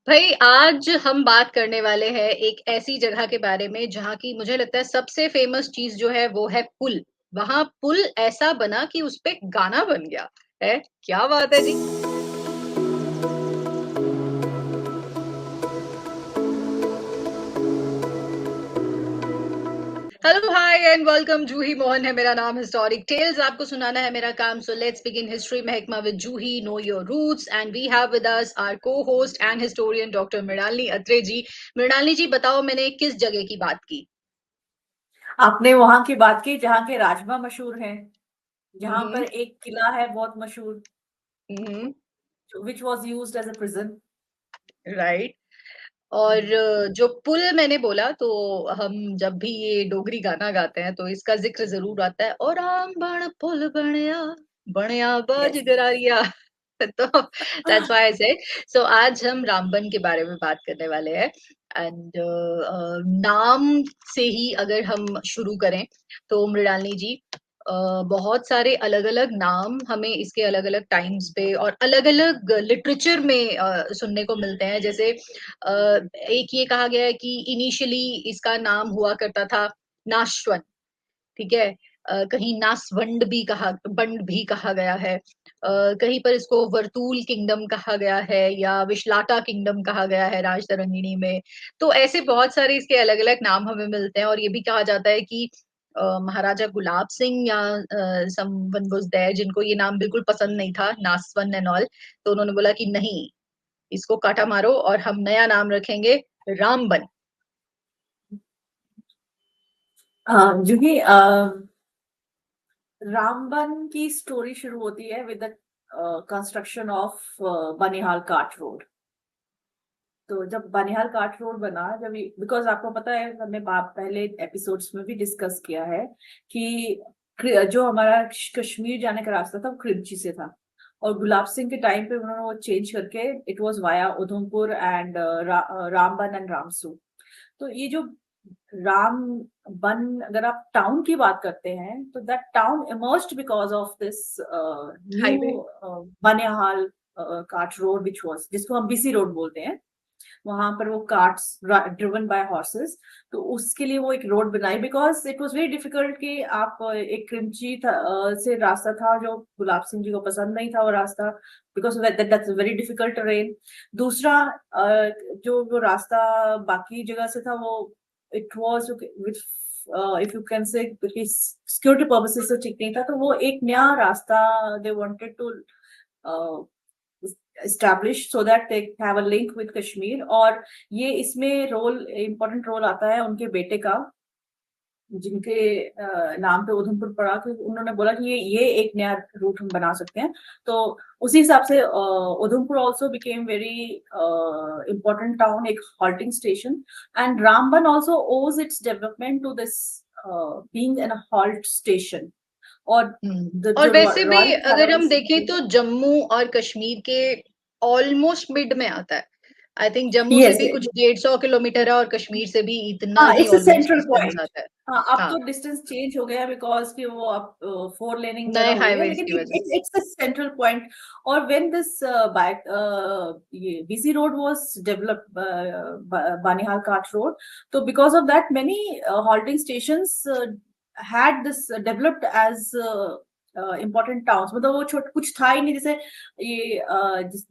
भाई आज हम बात करने वाले हैं एक ऐसी जगह के बारे में जहाँ की मुझे लगता है सबसे फेमस चीज जो है वो है पुल। वहां पुल ऐसा बना कि उस पे गाना बन गया है। क्या बात है ji. Hello hi and welcome. Juhi Mohan है मेरा नाम। हिस्टोरिक टेल्स आपको सुनाना है मेरा काम। सो लेट्स बिगिन हिस्ट्री महकमा with Juhi. Know your roots and we have with us our co host and historian doctor Mrinalini Atre ji. Mrinalini ji बताओ मैंने किस जगह की बात की। आपने वहां की बात की जहाँ के राजमा मशहूर हैं, जहां हम्म। पर एक किला है बहुत मशहूर, hmm. Which was used as a prison. Right. और जो पुल मैंने बोला तो हम जब भी ये डोगरी गाना गाते हैं तो इसका जिक्र जरूर आता है। और राम बण पुल बनया बनया बाज यस। गरारिया। तो दैट्स व्हाई आई सेड। सो आज हम रामबन के बारे में बात करने वाले हैं। एंड नाम से ही अगर हम शुरू करें तो मृणालिनी जी, बहुत सारे अलग अलग नाम हमें इसके अलग अलग टाइम्स पे और अलग अलग लिटरेचर में सुनने को मिलते हैं। जैसे एक ये कहा गया है कि इनिशियली इसका नाम हुआ करता था नाशवन। ठीक है। कहीं नासवंड भी कहा बंड भी कहा गया है। कहीं पर इसको वर्तूल किंगडम कहा गया है या विशलाटा किंगडम कहा गया है राजतरंगिणी में। तो ऐसे बहुत सारे इसके अलग अलग नाम हमें मिलते हैं और ये भी कहा जाता है कि महाराजा गुलाब सिंह या समवन वाज देयर जिनको ये नाम बिल्कुल पसंद नहीं था नासवन एंड ऑल। तो उन्होंने बोला कि नहीं, इसको काटा मारो और हम नया नाम रखेंगे रामबन। जो कि रामबन की स्टोरी शुरू होती है with the construction of Banihal काट रोड। तो जब बनिहाल काट रोड बना, जब बिकॉज आपको पता है, हमने पहले एपिसोड्स में भी डिस्कस किया है कि जो हमारा कश्मीर जाने का रास्ता था वो क्रिमची से था, और गुलाब सिंह के टाइम पे उन्होंने वो चेंज करके it was via Udhampur and Ramban and Ramsu. तो ये जो राम बन, अगर आप टाउन की बात करते हैं तो that town emerged because of this new highway. Banihal काट रोड, विच वाज, जिसको हम बीसी रोड बोलते हैं। वहां पर वो कार्ट्स ड्रिवन बाय हॉर्सेस, तो उसके लिए वो एक रोड बनाई because it was very difficult कि आप एक क्रिमची से रास्ता था जो गुलाब सिंह जी को पसंद नहीं था वो रास्ता, because that's very difficult terrain. दूसरा, जो वो रास्ता बाकी जगह से था वो it was with, if you can say security purposes से ठीक नहीं था, तो वो एक नया रास्ता they wanted to established so that they have a link with Kashmir. और ये इसमें रोल, इम्पोर्टेंट रोल आता है उनके बेटे का, जिनके नाम पे उधमपुर पड़ा, कि उन्होंने बोला कि ये एक नया रूट हम बना सकते हैं। तो उसी हिसाब से Udhampur also became very important town, एक halting station. And Ramban also owes its development to this being an halt station. और और जो वैसे भी रॉयल अगर हम कैरावल्स। देखें तो जम्मू और कश्मीर के ऑलमोस्ट मिड में आता है। आई थिंक जम्मू से यस। भी कुछ 150 किलोमीटर है और कश्मीर से भी इतना हाँ, ही it's a almost central distance point. आता है। हाँ, अब हाँ, तो डिस्टेंस चेंज हो गया बिकॉज कि वो अब फोर लेनिंग वगैरह नए हो गई है, हाईवेज लेकिन की वजह से। It's a central point. और व्हेन दिस बाइक, ये BC road was develop, Banihal काट रोड, तो because of that many halting stations had this developed as important towns। मतलब वो छोट कुछ था ही नहीं, जैसे ये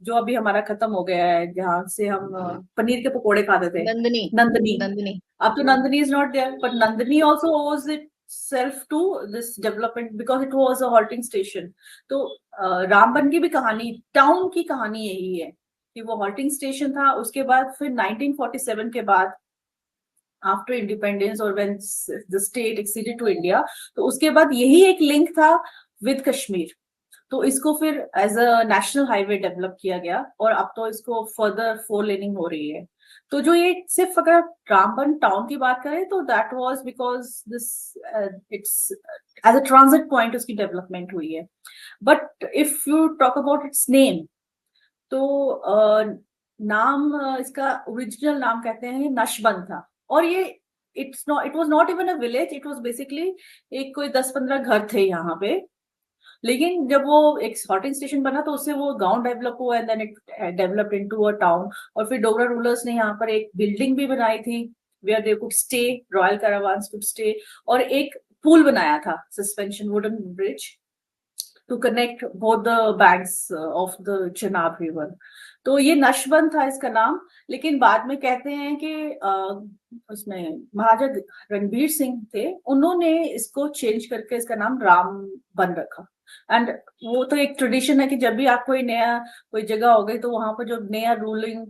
जो अभी हमारा खत्म हो गया है, जहाँ से हम पनीर के पकोड़े खाते थे, नंदनी। नंदनी। नंदनी। अब तो Nandini is not there, but Nandini also owes itself to this development because it was a halting station। तो रामबन की भी कहानी, टाउन की कहानी यही है कि वो halting स्टेशन था। उसके बाद फिर 1947 के बाद, आफ्टर इंडिपेंडेंस और when the state acceded to India, तो उसके बाद यही एक लिंक था विद कश्मीर। तो इसको फिर as a national highway develop किया गया, और अब तो इसको फर्दर फोर लेनिंग हो रही है। तो जो ये सिर्फ अगर रामबन टाउन की बात करें तो that was because this, it's as a transit point उसकी डेवलपमेंट हुई है। But if you talk about its name, तो नाम, इसका ओरिजिनल नाम कहते हैं नशबंद था। और ये it was not even a village, it was basically एक कोई 10-15 घर थे यहाँ पे। लेकिन जब वो एक सॉर्टिंग स्टेशन बना तो उससे वो गांव डेवलप हुआ and then it developed into a town. और फिर डोगरा रूलर्स ने यहाँ पर एक बिल्डिंग भी बनाई थी where they could stay, royal caravans could stay, और एक पुल बनाया था, suspension wooden bridge, to connect both the banks of the Chenab river. तो ये नशबंद था इसका नाम। लेकिन बाद में कहते हैं कि उसमें महाराजा रणबीर सिंह थे, उन्होंने इसको चेंज करके इसका नाम रामबन रखा। एंड वो तो एक ट्रेडिशन है कि जब भी आप कोई जगह हो गई तो वहां पर जो नया रूलिंग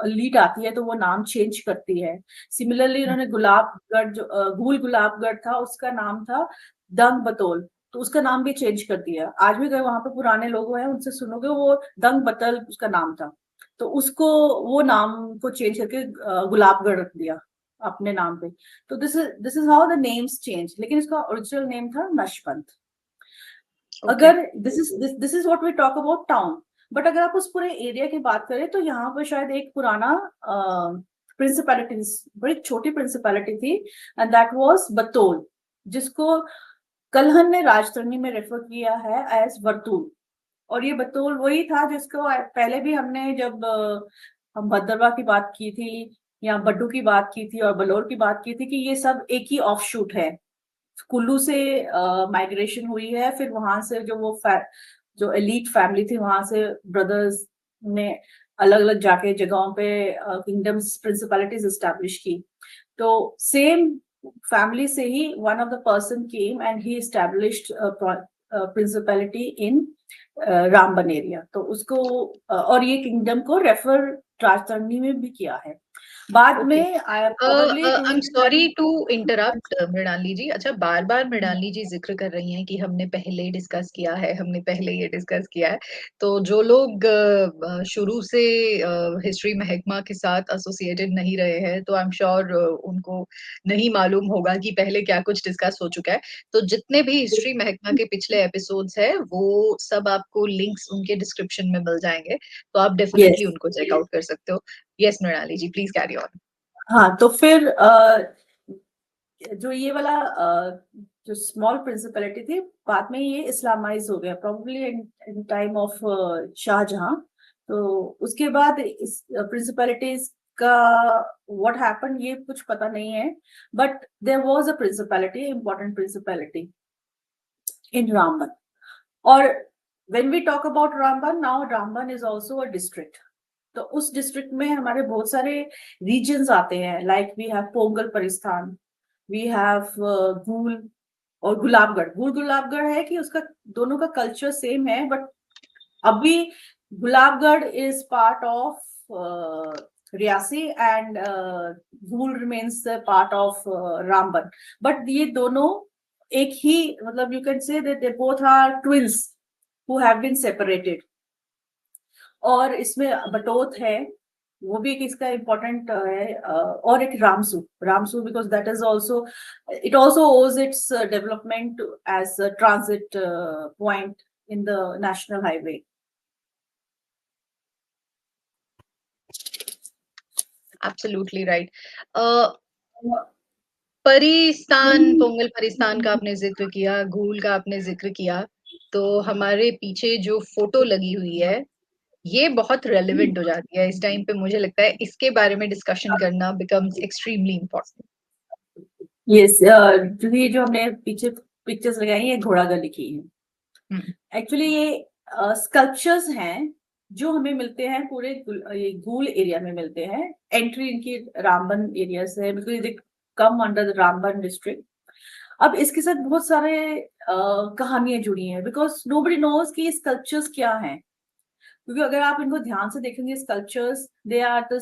लीड आती है तो वो नाम चेंज करती है। सिमिलरली उन्होंने गुलाबगढ़ जो घूल गुलाबगढ़ था उसका नाम था दंग बतौल, तो उसका नाम भी चेंज कर दिया। आज भी अगर वहां पे पुराने लोग हैं उनसे सुनोगे वो दंग बतल उसका नाम था, तो उसको वो नाम को चेंज करके गुलाबगढ़ रख दिया अपने नाम पे। तो this is how the names change, लेकिन इसका ओरिजिनल नेम था नशबंत। ओके। अगर this is what we talk about town, but अगर आप उस पूरे एरिया की बात करें तो यहाँ पर शायद एक पुराना प्रिंसिपैलिटीज, बड़ी छोटी प्रिंसिपैलिटी थी, एंड दैट वाज बतौल, जिसको कलहन ने राजतरनी में रेफर किया है एज वर्तूल। और ये बतौल वही था जिसको पहले भी हमने जब हम भद्रवा की बात की थी या बड्डू की बात की थी और बलौर की बात की थी कि ये सब एक ही ऑफशूट है। कुल्लू से माइग्रेशन हुई है, फिर वहां से जो एलीट फैमिली थी वहां से ब्रदर्स ने अलग अलग जाके जगहों पे किंगडम्स प्रिंसिपैलिटीज एस्टैब्लिश की। तो सेम फैमिली से ही one of the person came and he established principality in Ramban area. तो उसको और ये किंगडम को रेफर राजतरनी में भी किया है। बाद ओके। में probably I am sorry to tourism. Interrupt Mrinali ji. अच्छा, बार बार मृणाली जी जिक्र कर रही हैं कि हमने पहले डिस्कस किया है, हमने पहले ये डिस्कस किया है। तो जो लोग शुरू से हिस्ट्री महकमा के साथ एसोसिएटेड नहीं रहे हैं तो आई एम श्योर उनको नहीं मालूम होगा कि पहले क्या कुछ डिस्कस हो चुका है। तो जितने भी हिस्ट्री महकमा के पिछले एपिसोड्स है वो सब आपको लिंक्स उनके डिस्क्रिप्शन में मिल जाएंगे, तो आप डेफिनेटली यस। उनको चेकआउट कर सकते हो। Yes Mrinali ji, please carry on. हाँ, तो फिर जो ये वाला जो स्मॉल प्रिंसिपलिटी थी, बाद में ये इस्लामाइज हो गया probably in time of Shahjahan. तो उसके बाद इस प्रिंसिपलिटीज का व्हाट हैपन ये कुछ पता नहीं है, but there was a principality, important principality in Ramban. और when we talk about Ramban, now Ramban is also a district. तो उस डिस्ट्रिक्ट में हमारे बहुत सारे रीजन्स आते हैं, like we have Pongal Paristan, we have Gool और गुलाबगढ़। गूल गुलाबगढ़ है कि उसका दोनों का कल्चर सेम है, बट अभी Gulabgarh is part of Reasi and Gool remains part of Ramban. But ये दोनों एक ही, मतलब you can say that they both are twins who have been separated. और इसमें बटोत है, वो भी एक इसका इम्पोर्टेंट है, और एक Ramsu, Ramsu because that is also, it also owes its development as a transit point in the national highway. Absolutely right. Paristan, Pongal Paristan का आपने जिक्र किया, घूल का आपने जिक्र किया, तो हमारे पीछे जो फोटो लगी हुई है ये बहुत रेलेवेंट हो जाती है इस टाइम पे। मुझे लगता है इसके बारे में डिस्कशन करना बिकम्स एक्सट्रीमली इम्पोर्टेंट। यस, जो ये जो हमने पीछे पिक्चर्स लगाई है, घोड़ा गली की है। हम्म। एक्चुअली ये स्कल्पचर्स हैं जो हमें मिलते हैं पूरे ये गूल एरिया में मिलते हैं। एंट्री इनकी रामबन एरिया से है, because they come under the Ramban district. अब इसके साथ बहुत सारे कहानियां जुड़ी हैं, बिकॉज नोबडी नोज कि ये स्कल्पचर्स क्या हैं। क्योंकि अगर आप इनको ध्यान से देखेंगे, sculptures they are the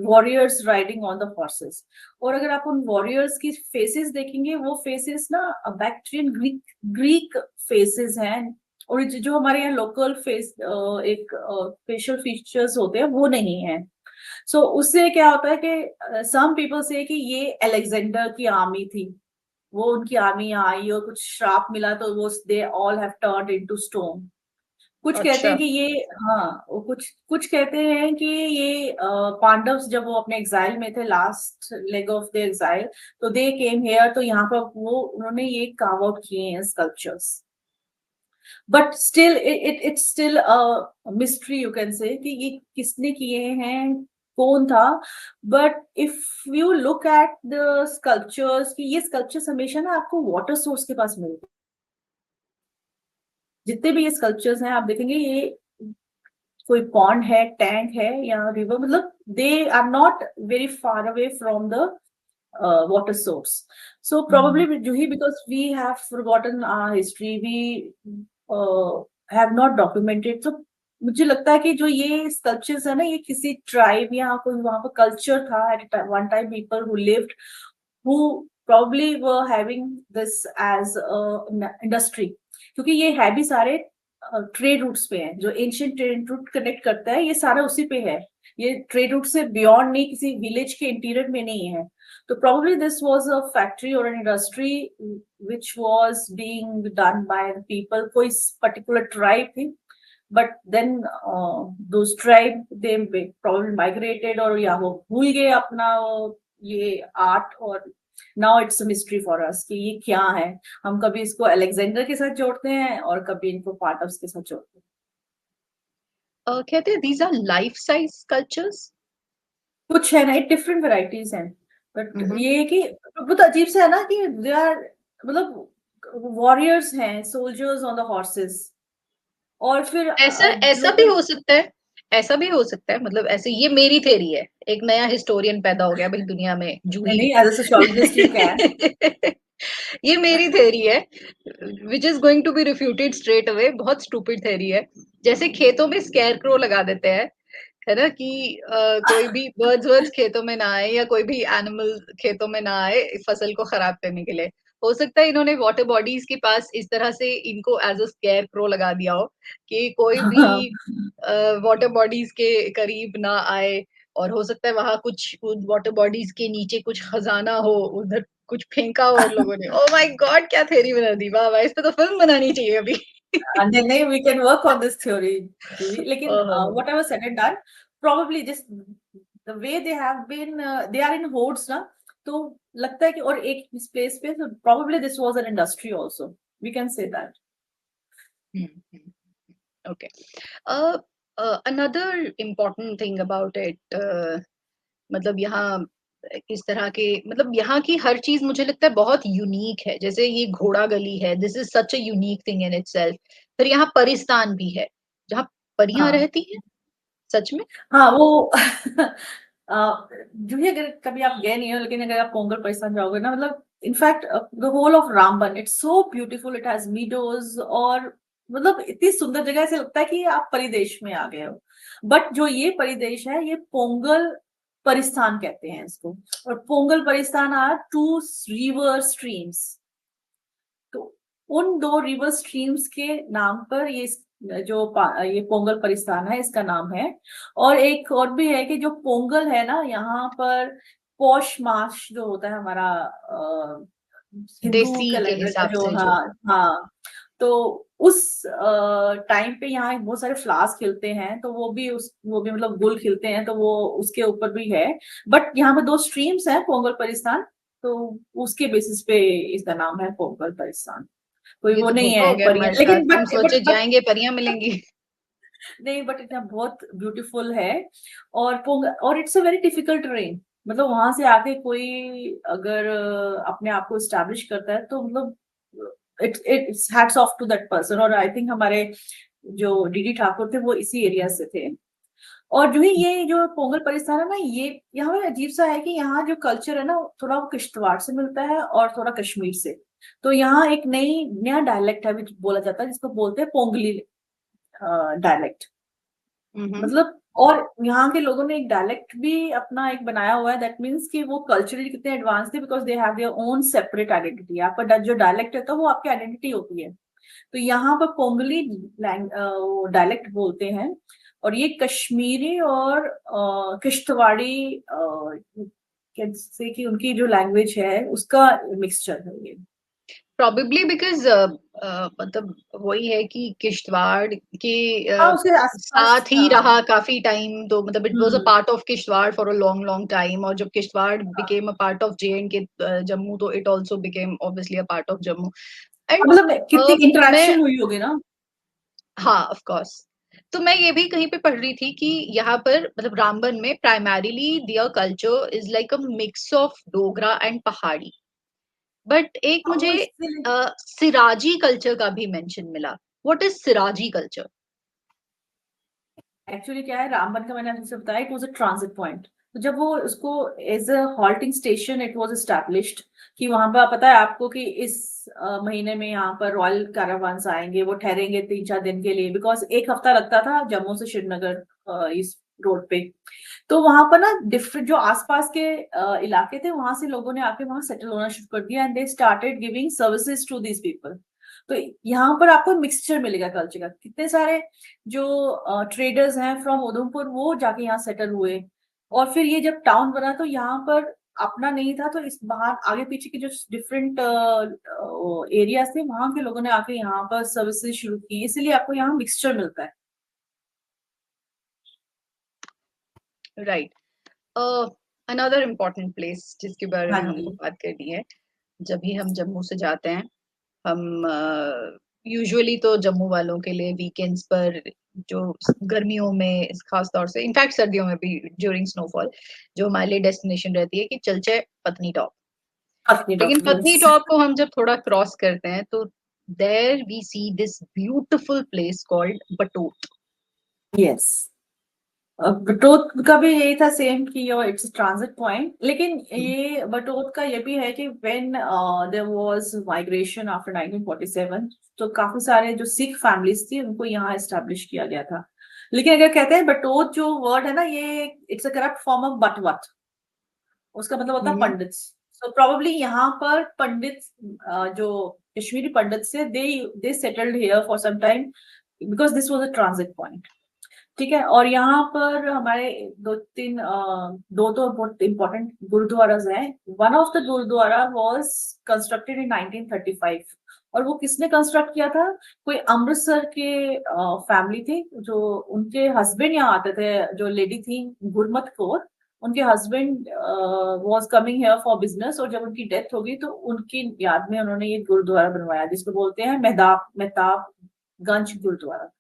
warriors riding on the horses. और अगर आप उन वॉरियर्स की फेसेस देखेंगे, वो फेसेस ना बैक्ट्रियन ग्रीक ग्रीक फेसेस हैं। और जो हमारे यहाँ लोकल फेस एक फेशियल फीचर्स होते हैं वो नहीं है। सो उससे क्या होता है कि सम पीपल से कि ये अलेक्जेंडर की आर्मी थी, वो उनकी आर्मी यहाँ आई और कुछ श्राप मिला तो वो they all have turned into stone. कुछ कहते अच्छा। हैं कि ये, हाँ, वो कुछ कुछ कहते हैं कि ये पांडव्स जब वो अपने एग्जाइल में थे, last leg of the exile, तो दे केम हेयर, तो यहाँ पर वो उन्होंने ये कार्व आउट किए हैं sculptures. But still it's still a mystery you can से कि ये किसने किए हैं, कौन था. But if you look at the sculptures, कि ये स्कल्पचर्स हमेशा ना आपको वाटर सोर्स के पास मिलते हैं. जितने भी ये स्कल्पचर्स हैं आप देखेंगे, ये कोई पॉन्ड है, टैंक है या रिवर, मतलब they are not very far away from the water source. So probably Juhi, because we have forgotten our history, we have not documented. So मुझे लगता है कि जो ये स्कल्पचर्स है ना, ये किसी ट्राइब या कोई वहां पर कल्चर था at one time, people who lived, who probably were having this as a industry. क्योंकि ये है भी सारे ट्रेड रूट्स पे हैं, जो एंशियंट ट्रेड रूट कनेक्ट करता है, ये सारा उसी पे है. ये ट्रेड रूट से बियॉन्ड नहीं, किसी विलेज के इंटीरियर में नहीं है. So probably this was a factory or an industry which was being done by the people, कोई particular tribe थी. But then those tribe, they probably migrated, और या वो भूल गए अपना ये आर्ट. और now it's a mystery for us कि ये क्या है. हम कभी इसको अलेक्जेंडर के साथ जोड़ते हैं और कभी इनको पार्टस के साथ जोड़ते हैं. कहते हैं these are life size sculptures. कुछ है ना, डिफरेंट वेराइटीज हैं. बट हम्म. ये है कि बहुत अजीब सा है ना कि दे आर, मतलब वॉरियर्स हैं, सोल्जर्स ऑन द हॉर्सेस. और फिर ऐसा ऐसा भी लोग, हो सकता है, ऐसा भी हो सकता है, मतलब ऐसे, ये मेरी थेरी है, एक नया हिस्टोरियन पैदा हो गया भाई दुनिया में, जूही. नहीं, as a sociologist you can. ये मेरी थेरी है, which is going to be refuted straight away. बहुत स्टूपिड थेरी है. जैसे खेतों में स्केयर क्रो लगा देते हैं, है ना, कि कोई भी बर्ड्स वर्ड्स खेतों में ना आए, या कोई भी एनिमल खेतों में ना आए फसल को खराब करने के लिए. हो सकता है इन्होंने वाटर बॉडीज के पास इस तरह से इनको एज अ स्केयर क्रो लगा दिया हो कि कोई भी वाटर बॉडीज के करीब ना आए. और हो सकता है वहां कुछ वाटर बॉडीज के नीचे कुछ खजाना हो, उधर कुछ फेंका हो इन लोगों ने. ओ माय गॉड, क्या थेरी बना दी, वाह वाह, इस पे तो फिल्म बनानी चाहिए अभी. नहीं नहीं, we can work on this theory. लेकिन ओहो. What ever said and done, probably just the way they have been, they are in hordes ना. तो लगता है कि और एक इस प्लेस पे, so probably this was an industry also, we can say that. Okay. Another important thing about it, मतलब यहाँ इस तरह के, मतलब यहाँ की हर चीज मुझे लगता है बहुत यूनिक है. जैसे ये घोड़ा गली है, this is such a unique thing in itself. फिर यहाँ परिस्तान भी है, जहाँ परियां हाँ रहती हैं, सच में. हाँ वो जो ही, अगर कभी आप गए नहीं हो, लेकिन अगर आप पोंगल परिस्थान जाओगे ना, मतलब in fact the whole of Ramban, it's so beautiful, it has meadows, और मतलब इतनी सुंदर जगह, ऐसे लगता है कि आप परिदेश में आ गए हो. बट जो ये परिदेश है, ये पोंगल परिस्थान कहते हैं इसको. और Pongal Paristan are two river streams. तो उन दो रिवर स्ट्रीम्स के नाम पर ये ये पोंगल परिस्थान है, इसका नाम है. और एक और भी है कि जो पोंगल है ना, यहाँ पर पौष मास जो होता है हमारा हिंदू देसी के कैलेंडर का, हिसाब जो, से जो. हाँ हाँ, तो उस टाइम पे यहाँ बहुत सारे फ्लावर्स खिलते हैं, तो वो भी मतलब गुल खिलते हैं, तो वो उसके ऊपर भी है. बट यहाँ पे दो स्ट्रीम्स हैं, पोंगल परिस्थान, तो उसके बेसिस पे इसका नाम है पोंगल परिस्थान. कोई ये वो तो नहीं धोखा है हो गया परियां, हमारे साथ, लेकिन हम बट सोचे बट जाएंगे परियां मिलेंगी. नहीं, बट इतना बहुत ब्यूटीफुल है. और और it's a very difficult train. मतलब वहां से आके कोई अगर अपने आप को स्टैब्लिश करता है, तो मतलब it's hats off to that person. और आई थिंक हमारे जो डीडी ठाकुर थे, वो इसी एरिया से थे. और जो ही ये जो पोंगल परिस्थान है ना, ये यहाँ पे अजीब सा है कि यहाँ जो कल्चर है ना, थोड़ा वो किश्तवाड़ से मिलता है और थोड़ा कश्मीर से. तो यहाँ एक नया डायलेक्ट है which बोला जाता है, जिसको बोलते हैं पोंगली डायलेक्ट. हम्म. मतलब, और यहाँ के लोगों ने एक डायलेक्ट भी अपना एक बनाया हुआ है. दैट मीन्स कि वो कल्चरली कितने एडवांस थे, because they have their own separate identity. आपका जो डायलेक्ट है, तो वो आपकी आइडेंटिटी होती है. तो यहाँ पर पोंगली डायलेक्ट बोलते हैं. और ये कश्मीरी और किश्तवाड़ी, कैसे कि उनकी जो लैंग्वेज है, उसका मिक्सचर है ये. प्रोबेबली बिकॉज मतलब वही है कि किश्तवाड़ के हाँ, उसके आसपास, साथ ही हाँ. रहा काफी टाइम, तो मतलब it was a hmm. Part of Kishtwar for a long long time. और जब Kishtwar became a part of J and के जम्मू, तो it also became obviously a part of Jammu. And मतलब कितनी मैं इंटरेक्शन हुई होगी ना. हाँ ऑफ कोर्स। तो मैं ये भी कहीं पे पढ़ रही थी कि यहाँ पर मतलब रामबन में primarily their culture is like a mix of Dogra and Pahari, but एक हाँ, वो मुझे इसलिए सिराजी कल्चर का भी मेंशन मिला। What is Siraji culture? Actually क्या है, रामबन का मैंने आपसे बताया, it was a transit point. तो जब वो उसको as a halting station it was established, कि वहां पर पता है आपको कि इस महीने में यहाँ पर रॉयल कैरावान्स आएंगे, वो ठहरेंगे 3-4 दिन के लिए, बिकॉज एक हफ्ता लगता था जम्मू से श्रीनगर इस रोड पे। तो वहां पर ना डिफरेंट जो आसपास के इलाके थे, वहां से लोगों ने आके वहां सेटल होना शुरू कर दिया, and they started giving services to these people. तो यहाँ पर आपको मिक्सचर मिलेगा कल्चर का। कितने सारे जो ट्रेडर्स हैं फ्रॉम उधमपुर, वो जाके यहाँ सेटल हुए। और फिर ये जब टाउन बना तो यहाँ पर अपना नहीं था, तो इस बाहर आगे पीछे के जो डिफरेंट एरियाज थे, वहां के लोगों ने आके यहाँ पर सर्विसेज शुरू की, इसीलिए आपको यहाँ मिक्सचर मिलता है। राइट। अनदर इम्पोर्टेंट प्लेस जिसके बारे हाँ में हमको जी। बात करनी है, जब भी हम जम्मू से जाते हैं, हम यूजुअली तो जम्मू वालों के लिए वीकेंड्स पर, जो गर्मियों में खास तौर से, इनफैक्ट सर्दियों में भी ड्यूरिंग स्नोफॉल, जो हमारे लिए डेस्टिनेशन रहती है कि चल चाहे पत्नी टॉप। अपनी लेकिन पत्नी डॉक्यूमेंट्स। टॉप को हम जब थोड़ा क्रॉस करते हैं तो there we see this beautiful place called Batote. Yes, Batote का भी यही था सेम, कि योर इट्स ट्रांजिट पॉइंट। लेकिन ये बटोत का ये भी है कि when there was migration after 1947, तो काफी सारे जो सिख फैमिलीज थी उनको यहाँ एस्टेब्लिश किया गया था। लेकिन अगर कहते हैं बटोत जो वर्ड है ना, ये it's a corrupt form of बटवट, उसका मतलब होता है हम्म। पंडित। सो प्रोबेबली यहाँ पर पंडित, जो कश्मीरी पंडित से, they settled here for some time, because this was a transit point. ठीक है। और यहाँ पर हमारे दो तो बहुत इंपॉर्टेंट गुरुद्वाराज हैं। One of the gurdwara was constructed in 1935। और वो किसने कंस्ट्रक्ट किया था? कोई अमृतसर के फैमिली थी, जो उनके हस्बैंड यहाँ आते थे, जो लेडी थी गुरमत कौर, उनके husband was coming here for business, और जब उनकी डेथ हो गई तो उनकी याद में उन्होंने ये गुरुद्वारा बनवाया, जिसको बोलते हैं मेहताब मेहताब गंज गुरुद्वारा।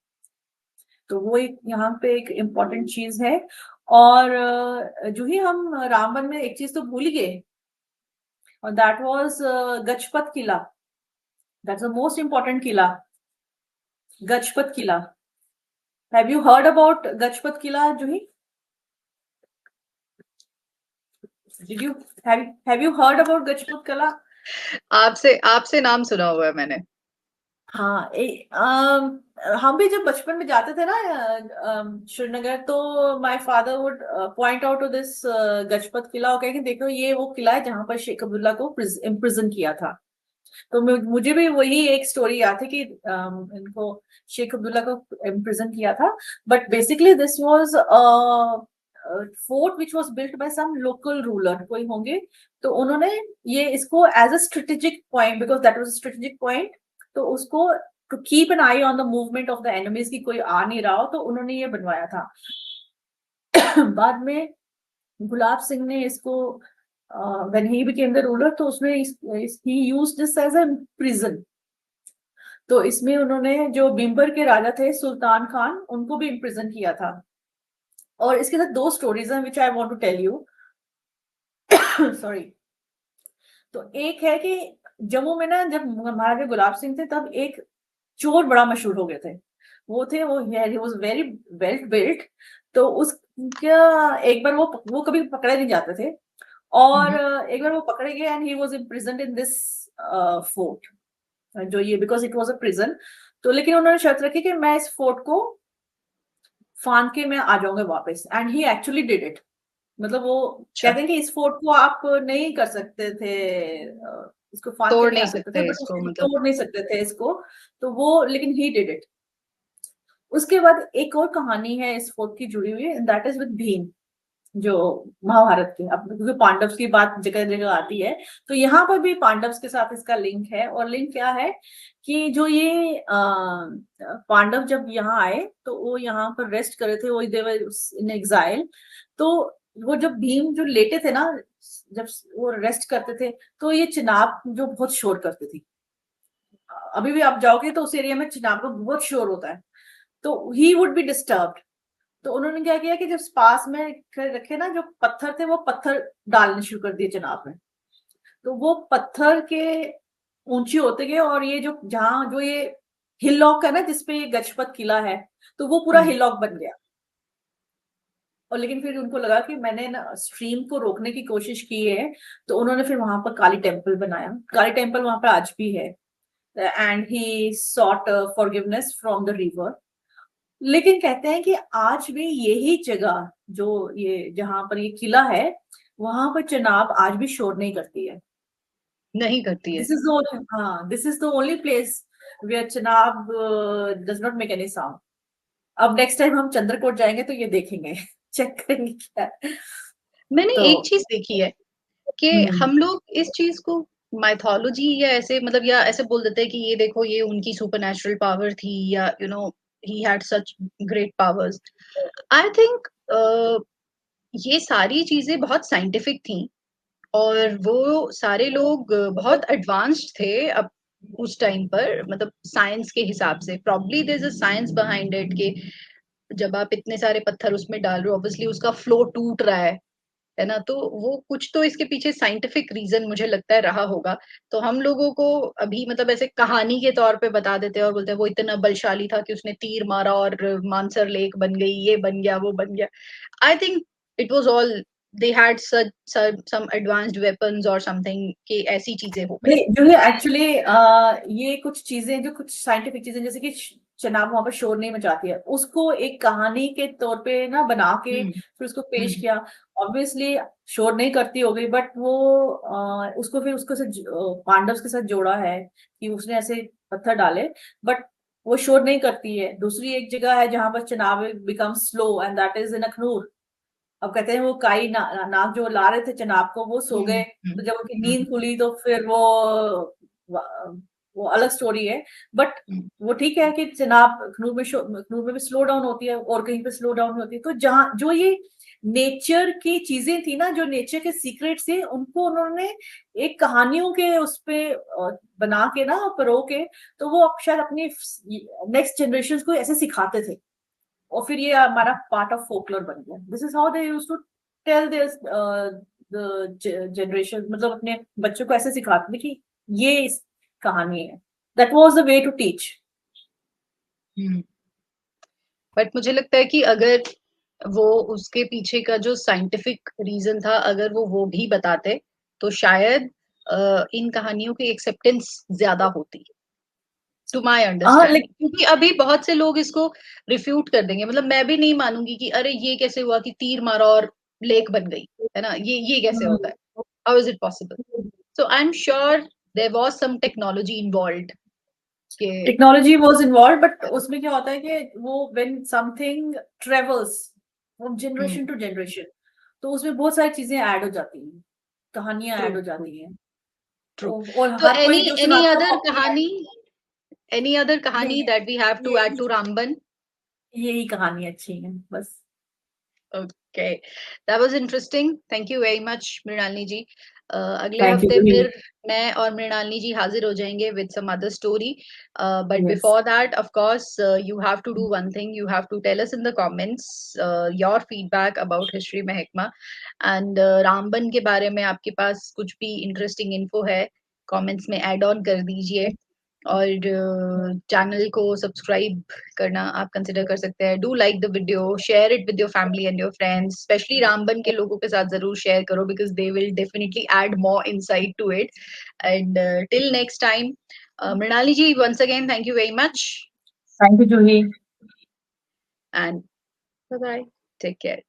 तो वो एक यहाँ पे एक इम्पोर्टेंट चीज है। और जो ही हम रामबन में एक चीज तो भूल ही गए, और दैट वाज गजपत किला। दैट्स द मोस्ट इम्पोर्टेंट किला, गजपत किला। Have you heard about Gajpat किला, Juhi? Did you have you heard about Gajpat किला? आपसे आपसे नाम सुना हुआ है मैंने। हाँ, हम भी जब बचपन में जाते थे ना श्रीनगर, तो my father would point out to this Gajpat किला, और कहे कि देखो ये वो किला है जहां पर शेख अब्दुल्ला को इम्प्रिजन किया था। तो मुझे भी वही एक स्टोरी याद है कि इनको शेख अब्दुल्ला को इम्प्रिजन किया था। But basically this was fort which was built by some local ruler, कोई होंगे। तो उन्होंने ये इसको as a strategic point, because that was a strategic point, तो उसको to keep an eye on the movement of the enemies, की कोई आ नहीं रहा हो, तो उन्होंने ये बनवाया था। बाद में गुलाब सिंह ने इसको, when he became the ruler, तो उसने ही used this as a prison. तो इसमें उन्होंने जो बिम्बर के राजा थे सुल्तान खान, उनको भी इम्प्रिजन किया था। और इसके साथ दो स्टोरीज हैं which I want to tell you. Sorry. तो एक है कि जम्मू में ना, जब महाराजा गुलाब सिंह थे, तब एक चोर बड़ा मशहूर हो गए थे। वो he was very well built. तो उसका एक बार वो कभी पकड़े नहीं जाते थे। और एक बार वो पकड़े गए, and he was imprisoned in this fort, जो ये, because it was a prison. तो लेकिन उन्होंने शर्त रखी कि मैं इस फोर्ट को फांद के मैं आ जाऊंगा वापस, and he actually did it. मतलब वो अच्छा। कहते हैं कि इस फोर्ट को आप नहीं कर सकते थे, इसको फांद के तोड़ नहीं आ नहीं सकते थे, सकते बट इसको उसको मतलब। तोड़ नहीं सकते थे इसको। तो वो, लेकिन ही डिड इट। उसके बाद एक और कहानी है इस फोर्ट की जुड़ी हुई, दैट इज विद भीम, जो महाभारत के, अब क्योंकि पांडव की बात जगह जगह आती है, तो यहाँ पर भी पांडव के साथ इसका लिंक है। और लिंक क्या है कि जो ये पांडव जब यहाँ आए, तो वो यहाँ पर रेस्ट करे थे, वो देवर इन एग्जाइल। तो वो जब भीम जो लेटे थे ना, जब वो रेस्ट करते थे, तो ये चिनाब जो बहुत शोर करती थी। अभी भी आप जाओगे तो उस एरिया में चिनाब का बहुत शोर होता है। तो ही वुड बी डिस्टर्ब्ड। तो उन्होंने क्या किया कि जब पास में रखे ना जो पत्थर थे, वो पत्थर डालने शुरू कर दिए चिनाब में। तो वो पत्थर के ऊंची होते गए, और ये जो जहां जो ये हिलॉक है ना जिसपे ये गजपत किला है, तो वो पूरा हिलॉक बन गया। और लेकिन फिर उनको लगा कि मैंने ना स्ट्रीम को रोकने की कोशिश की है, तो उन्होंने फिर वहां पर काली टेम्पल बनाया। काली टेम्पल वहां पर आज भी है, and he sought forgiveness from the river. लेकिन कहते हैं कि आज भी यही जगह, जो ये जहां पर ये किला है, वहां पर चिनाब आज भी शोर नहीं करती है। नहीं करती है। This is the only place where Chenab does not make any sound. अब नेक्स्ट टाइम हम चंद्रकोट जाएंगे तो ये देखेंगे, चेक करेंगे क्या है। मैंने तो एक चीज देखी है कि हम्म हम लोग इस चीज को माइथोलॉजी या ऐसे मतलब या ऐसे बोल देते हैं कि ये देखो ये उनकी सुपरनेचुरल पावर थी, या he had such great powers. I think ये सारी चीजें बहुत साइंटिफिक थी, और वो सारे लोग बहुत एडवांस्ड थे अब उस टाइम पर, मतलब साइंस के हिसाब से probably there is a science behind it कि जब आप इतने सारे पत्थर उसमें डाल रहे हो, ऑब्वियसली उसका फ्लो टूट रहा है ना, तो वो कुछ तो इसके पीछे साइंटिफिक रीजन मुझे लगता है रहा होगा। तो हम लोगों को अभी मतलब ऐसे कहानी के तौर पे बता देते हैं और बोलते हैं वो इतना बलशाली था कि उसने तीर मारा और मानसर लेक बन गई, ये बन गया, वो बन गया। I think it was all they had some advanced weapons और समथिंग कि ऐसी चीजें हो गई। जो है एक्चुअली ये कुछ चीजें, जो कुछ साइंटिफिक चीजें, जैसे कि चनाब वहां पर शोर नहीं मचाती है, उसको एक कहानी के तौर पे ना बना के हम्म। फिर उसको पेश हम्म। किया। ऑब्वियसली शोर नहीं करती हो गई, बट वो उसको फिर उसको से पांडव के साथ जोड़ा है कि उसने ऐसे पत्थर डाले, बट वो शोर नहीं करती है। दूसरी एक जगह है जहां पर Chenab become slow, and that is in Akhnoor. अब कहते हैं वो काई नाग जो ला रहे थे चनाब को, वो सो हम्म। गए, तो जब उनकी नींद हम्म। खुली तो फिर वो अलग स्टोरी है। बट हम्म। वो ठीक है कि चनाब अखनूर में भी स्लो डाउन होती है, और कहीं पे स्लो डाउन होती है। तो जहाँ जो ये नेचर की चीजें थी ना, जो नेचर के सीक्रेट थे, उनको उन्होंने एक कहानियों के उस पे बना के ना परो के, तो वो अब शायद अपनी नेक्स्ट जनरेशन को ऐसे सिखाते थे, और फिर ये हमारा पार्ट ऑफ फोकलोर बन गया। This is how they used to tell this the generation, मतलब अपने बच्चों को ऐसे सिखाते थे कि ये इस कहानी है। That was the way to teach. Hmm. But मुझे लगता है कि अगर वो उसके पीछे का जो साइंटिफिक रीजन था, अगर वो भी बताते तो शायद इन कहानियों की एक्सेप्टेंस ज्यादा होती, टू माय हाँ, अंडरस्टैंडिंग। क्योंकि अभी बहुत से लोग इसको रिफ्यूट कर देंगे, मतलब मैं भी नहीं मानूंगी कि अरे ये कैसे हुआ कि तीर मारा और लेक बन गई, है ना, ये कैसे होता है, how is it possible. So I am sure there was some technology involved के। टेक्नोलॉजी वाज इन्वॉल्व, बट उसमें क्या होता है कि वो when something travels from generation to generation, तो उसमें बहुत सारी चीजें ऐड हो जाती हैं, कहानियां ट्रू। ऐड हो जाती हैं। ट्रू। और तो हर एनी कोई जो एनी सुनाता है वो अदर अपनी कहानी, एनी अदर नहीं कहानी है, that we have to add यही टू रामबन? यही कहानी अच्छी है बस। Okay, that was interesting, thank you very much Mrinalini ji. अगले थैंक हफ्ते यू। फिर मैं और मृणालिनी जी हाजिर हो जाएंगे with some other story. But yes. Before that of course you have to do one thing, you have to tell us in the comments your feedback about History Mahakma, and Ramban के बारे में आपके पास कुछ भी इंटरेस्टिंग इन्फो है comments में add on कर दीजिए। और चैनल को सब्सक्राइब करना आप कंसिडर कर सकते हैं। Do like the video, share it with your family and your friends, specially Ramban के लोगों के साथ जरूर शेयर करो because they will definitely add more insight to it. And till next time, Mrinali ji, once again thank you very much, thank you Juhi. and bye bye, take care.